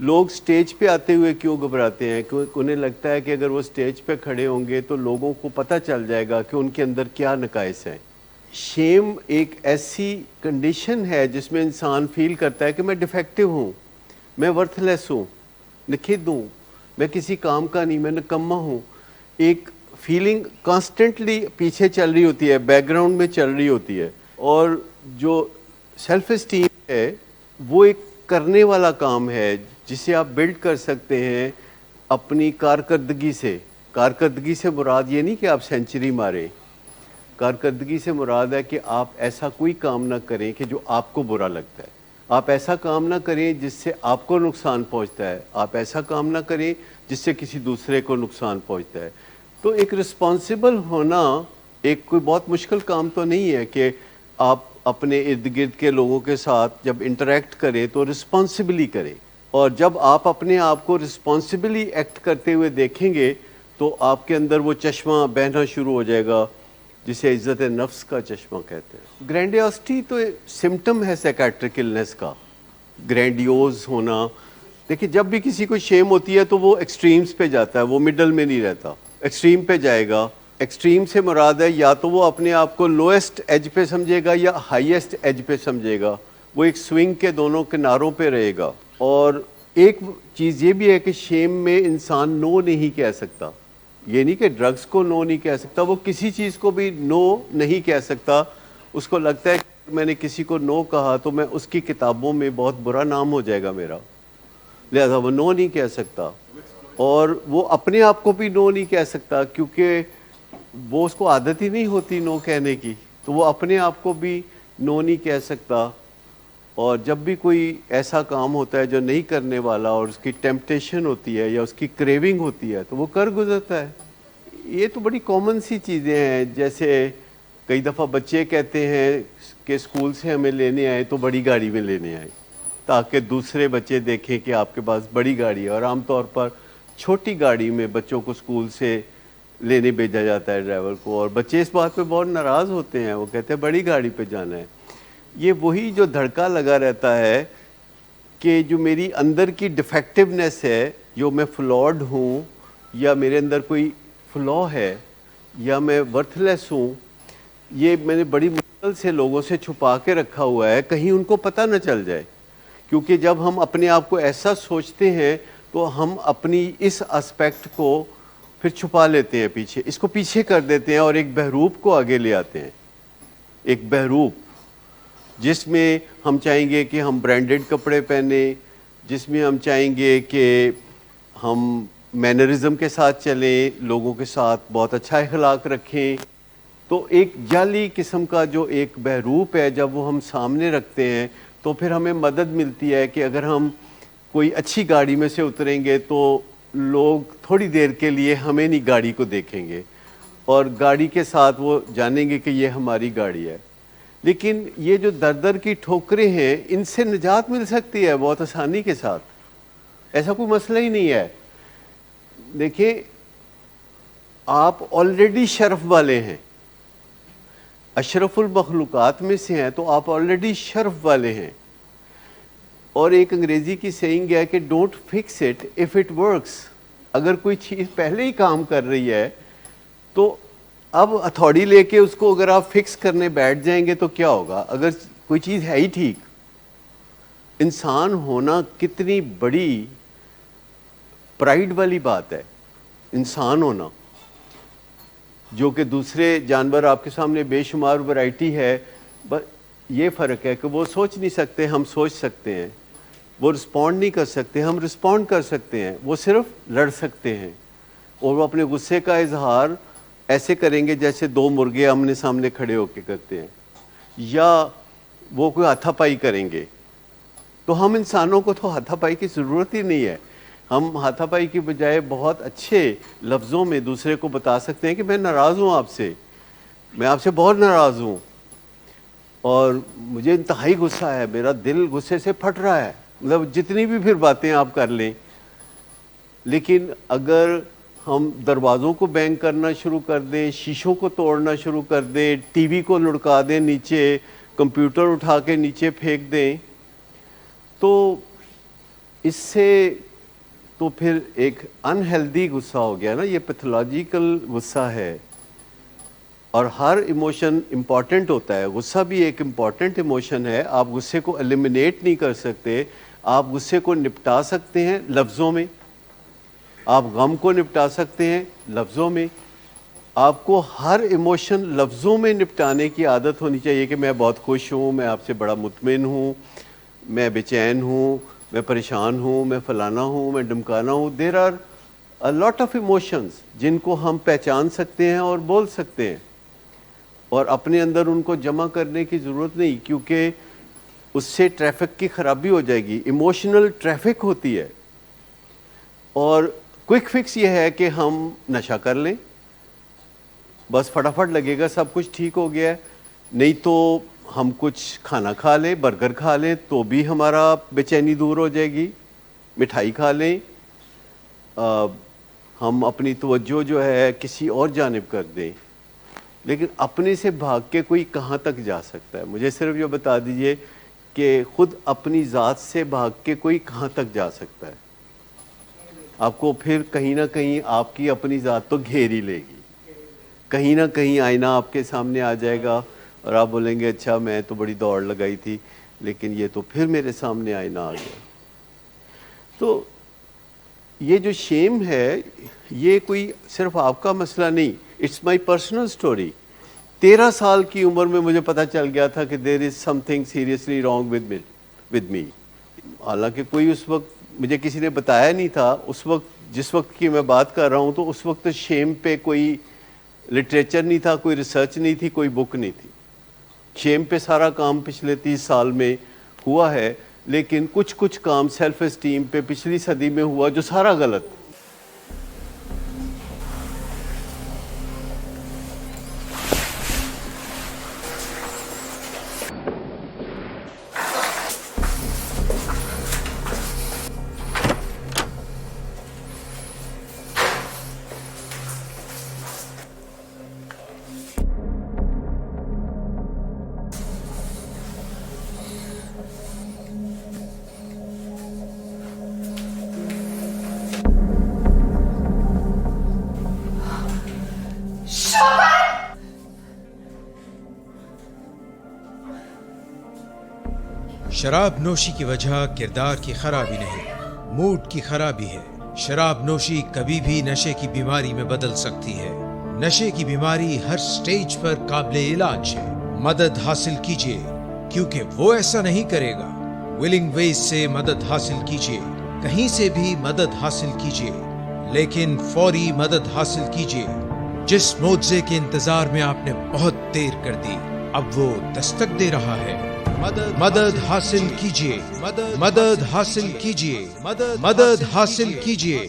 لوگ سٹیج پہ آتے ہوئے کیوں گھبراتے ہیں؟ انہیں لگتا ہے کہ اگر وہ سٹیج پہ کھڑے ہوں گے تو لوگوں کو پتہ چل جائے گا کہ ان کے اندر کیا نقائص ہیں۔ شیم ایک ایسی کنڈیشن ہے جس میں انسان فیل کرتا ہے کہ میں ڈیفیکٹو ہوں، میں ورتھ لیس ہوں، نکھد ہوں، میں کسی کام کا نہیں، میں نکمہ ہوں۔ ایک فیلنگ کانسٹنٹلی پیچھے چل رہی ہوتی ہے، بیک گراؤنڈ میں چل رہی ہوتی ہے۔ اور جو سیلف اسٹیم ہے وہ ایک کرنے والا کام ہے جسے آپ بلڈ کر سکتے ہیں اپنی کارکردگی سے۔ کارکردگی سے مراد یہ نہیں کہ آپ سینچری ماریں، کارکردگی سے مراد ہے کہ آپ ایسا کوئی کام نہ کریں کہ جو آپ کو برا لگتا ہے، آپ ایسا کام نہ کریں جس سے آپ کو نقصان پہنچتا ہے، آپ ایسا کام نہ کریں جس سے کسی دوسرے کو نقصان پہنچتا ہے۔ تو ایک رسپانسیبل ہونا ایک کوئی بہت مشکل کام تو نہیں ہے کہ آپ اپنے ارد گرد کے لوگوں کے ساتھ جب انٹریکٹ کریں تو رسپانسبلی کریں، اور جب آپ اپنے آپ کو رسپانسبلی ایکٹ کرتے ہوئے دیکھیں گے تو آپ کے اندر وہ چشمہ بہنا شروع ہو جائے گا جسے عزت نفس کا چشمہ کہتے ہیں۔ گرینڈیوسٹی تو سمٹم ہے سائیکیٹرک النس کا، گرینڈیوز ہونا۔ دیکھیں جب بھی کسی کو شیم ہوتی ہے تو وہ ایکسٹریمز پہ جاتا ہے، وہ مڈل میں نہیں رہتا، ایکسٹریم پہ جائے گا۔ ایکسٹریم سے مراد ہے یا تو وہ اپنے آپ کو لوئسٹ ایج پہ سمجھے گا یا ہائیسٹ ایج پہ سمجھے گا، وہ ایک سوئنگ کے دونوں کناروں پہ رہے گا۔ اور ایک چیز یہ بھی ہے کہ شیم میں انسان نو نہیں کہہ سکتا، یہ نہیں کہ ڈرگز کو نو نہیں کہہ سکتا، وہ کسی چیز کو بھی نو نہیں کہہ سکتا۔ اس کو لگتا ہے کہ میں نے کسی کو نو کہا تو میں اس کی کتابوں میں بہت برا نام ہو جائے گا میرا، لہذا وہ نو نہیں کہہ سکتا۔ اور وہ اپنے آپ کو بھی نو نہیں کہہ سکتا کیونکہ وہ اس کو عادت ہی نہیں ہوتی نو کہنے کی، تو وہ اپنے آپ کو بھی نو نہیں کہہ سکتا۔ اور جب بھی کوئی ایسا کام ہوتا ہے جو نہیں کرنے والا اور اس کی ٹیمپٹیشن ہوتی ہے یا اس کی کریونگ ہوتی ہے تو وہ کر گزرتا ہے۔ یہ تو بڑی کامن سی چیزیں ہیں، جیسے کئی دفعہ بچے کہتے ہیں کہ اسکول سے ہمیں لینے آئے تو بڑی گاڑی میں لینے آئے تاکہ دوسرے بچے دیکھیں کہ آپ کے پاس بڑی گاڑی ہے، اور عام طور پر چھوٹی گاڑی میں بچوں کو اسکول سے لینے بھیجا جاتا ہے ڈرائیور کو، اور بچے اس بات پہ بہت ناراض ہوتے ہیں، وہ کہتے ہیں بڑی گاڑی پہ جانا ہے۔ یہ وہی جو دھڑکا لگا رہتا ہے کہ جو میری اندر کی ڈیفیکٹونیس ہے، جو میں فلاڈ ہوں یا میرے اندر کوئی فلا ہے یا میں ورتھ لیس ہوں، یہ میں نے بڑی مشکل سے لوگوں سے چھپا کے رکھا ہوا ہے کہیں ان کو پتہ نہ چل جائے، کیونکہ جب ہم اپنے آپ کو ایسا سوچتے ہیں تو ہم اپنی اس اسپیکٹ کو پھر چھپا لیتے ہیں، پیچھے اس کو پیچھے کر دیتے ہیں اور ایک بحروب کو آگے لے آتے ہیں، ایک بحروب جس میں ہم چاہیں گے کہ ہم برانڈڈ کپڑے پہنیں، جس میں ہم چاہیں گے کہ ہم مینرزم کے ساتھ چلیں، لوگوں کے ساتھ بہت اچھا اخلاق رکھیں۔ تو ایک جعلی قسم کا جو ایک بحروپ ہے جب وہ ہم سامنے رکھتے ہیں تو پھر ہمیں مدد ملتی ہے کہ اگر ہم کوئی اچھی گاڑی میں سے اتریں گے تو لوگ تھوڑی دیر کے لیے ہمیں نہیں گاڑی کو دیکھیں گے اور گاڑی کے ساتھ وہ جانیں گے کہ یہ ہماری گاڑی ہے۔ لیکن یہ جو در در کی ٹھوکریں ہیں ان سے نجات مل سکتی ہے بہت آسانی کے ساتھ، ایسا کوئی مسئلہ ہی نہیں ہے۔ دیکھیں آپ آلریڈی شرف والے ہیں، اشرف المخلوقات میں سے ہیں، تو آپ آلریڈی شرف والے ہیں۔ اور ایک انگریزی کی سیئنگ ہے کہ don't fix it if it works. اگر کوئی چیز پہلے ہی کام کر رہی ہے تو اب ہتھوڑی لے کے اس کو اگر آپ فکس کرنے بیٹھ جائیں گے تو کیا ہوگا؟ اگر کوئی چیز ہے ہی ٹھیک۔ انسان ہونا کتنی بڑی پرائیڈ والی بات ہے، انسان ہونا، جو کہ دوسرے جانور آپ کے سامنے بے شمار ورائٹی ہے، بس یہ فرق ہے کہ وہ سوچ نہیں سکتے، ہم سوچ سکتے ہیں، وہ رسپونڈ نہیں کر سکتے، ہم رسپونڈ کر سکتے ہیں، وہ صرف لڑ سکتے ہیں، اور وہ اپنے غصے کا اظہار ایسے کریں گے جیسے دو مرغے آمنے سامنے کھڑے ہو کے کرتے ہیں، یا وہ کوئی ہاتھا پائی کریں گے۔ تو ہم انسانوں کو تو ہاتھا پائی کی ضرورت ہی نہیں ہے، ہم ہاتھا پائی کی بجائے بہت اچھے لفظوں میں دوسرے کو بتا سکتے ہیں کہ میں ناراض ہوں آپ سے، میں آپ سے بہت ناراض ہوں اور مجھے انتہائی غصہ ہے، میرا دل غصے سے پھٹ رہا ہے، مطلب جتنی بھی پھر باتیں آپ کر لیں۔ لیکن اگر ہم دروازوں کو بینگ کرنا شروع کر دیں، شیشوں کو توڑنا شروع کر دیں، ٹی وی کو لڑکا دیں نیچے، کمپیوٹر اٹھا کے نیچے پھینک دیں، تو اس سے تو پھر ایک انہیلدی غصہ ہو گیا نا, یہ پیتھولوجیکل غصہ ہے. اور ہر ایموشن امپورٹنٹ ہوتا ہے, غصہ بھی ایک امپورٹنٹ ایموشن ہے. آپ غصے کو ایلیمینیٹ نہیں کر سکتے, آپ غصے کو نپٹا سکتے ہیں لفظوں میں, آپ غم کو نپٹا سکتے ہیں لفظوں میں. آپ کو ہر ایموشن لفظوں میں نپٹانے کی عادت ہونی چاہیے کہ میں بہت خوش ہوں, میں آپ سے بڑا مطمئن ہوں, میں بے چین ہوں, میں پریشان ہوں, میں فلانا ہوں, میں ڈمکانا ہوں. There are a lot of emotions جن کو ہم پہچان سکتے ہیں اور بول سکتے ہیں, اور اپنے اندر ان کو جمع کرنے کی ضرورت نہیں, کیونکہ اس سے ٹریفک کی خرابی ہو جائے گی. ایموشنل ٹریفک ہوتی ہے. اور کوئک فکس یہ ہے کہ ہم نشہ کر لیں, بس فٹافٹ لگے گا سب کچھ ٹھیک ہو گیا ہے. نہیں تو ہم کچھ کھانا کھا لیں, برگر کھا لیں تو بھی ہمارا بے چینی دور ہو جائے گی. مٹھائی کھا لیں, ہم اپنی توجہ جو ہے کسی اور جانب کر دیں. لیکن اپنے سے بھاگ کے کوئی کہاں تک جا سکتا ہے؟ مجھے صرف یہ بتا دیجئے کہ خود اپنی ذات سے بھاگ کے کوئی کہاں تک جا سکتا ہے؟ آپ کو پھر کہیں نہ کہیں آپ کی اپنی ذات تو گھیر ہی لے گی. کہیں نہ کہیں آئینہ آپ کے سامنے آ جائے گا اور آپ بولیں گے اچھا میں تو بڑی دوڑ لگائی تھی لیکن یہ تو پھر میرے سامنے آئینہ آ گیا. تو یہ جو شیم ہے یہ کوئی صرف آپ کا مسئلہ نہیں, اٹس مائی پرسنل اسٹوری. 13 سال کی عمر میں مجھے پتہ چل گیا تھا کہ there is something seriously wrong with me. حالانکہ کوئی اس وقت مجھے کسی نے بتایا نہیں تھا. اس وقت جس وقت کی میں بات کر رہا ہوں تو اس وقت شیم پہ کوئی لٹریچر نہیں تھا, کوئی ریسرچ نہیں تھی, کوئی بک نہیں تھی. شیم پہ سارا کام پچھلے 30 سال میں ہوا ہے, لیکن کچھ کام سیلف اسٹیم پہ پچھلی صدی میں ہوا جو سارا غلط. شراب نوشی کی وجہ کردار کی خرابی نہیں, موڈ کی خرابی ہے. شراب نوشی کبھی بھی نشے کی بیماری میں بدل سکتی ہے. نشے کی بیماری ہر سٹیج پر قابل علاج ہے. مدد حاصل کیجیے کیونکہ وہ ایسا نہیں کرے گا. ولنگ ویز سے مدد حاصل کیجیے, کہیں سے بھی مدد حاصل کیجیے, لیکن فوری مدد حاصل کیجیے. جس معجزے کے انتظار میں آپ نے بہت دیر کر دی اب وہ دستک دے رہا ہے. مدد حاصل کیجیے, مدد حاصل کیجیے, مدد حاصل کیجیے.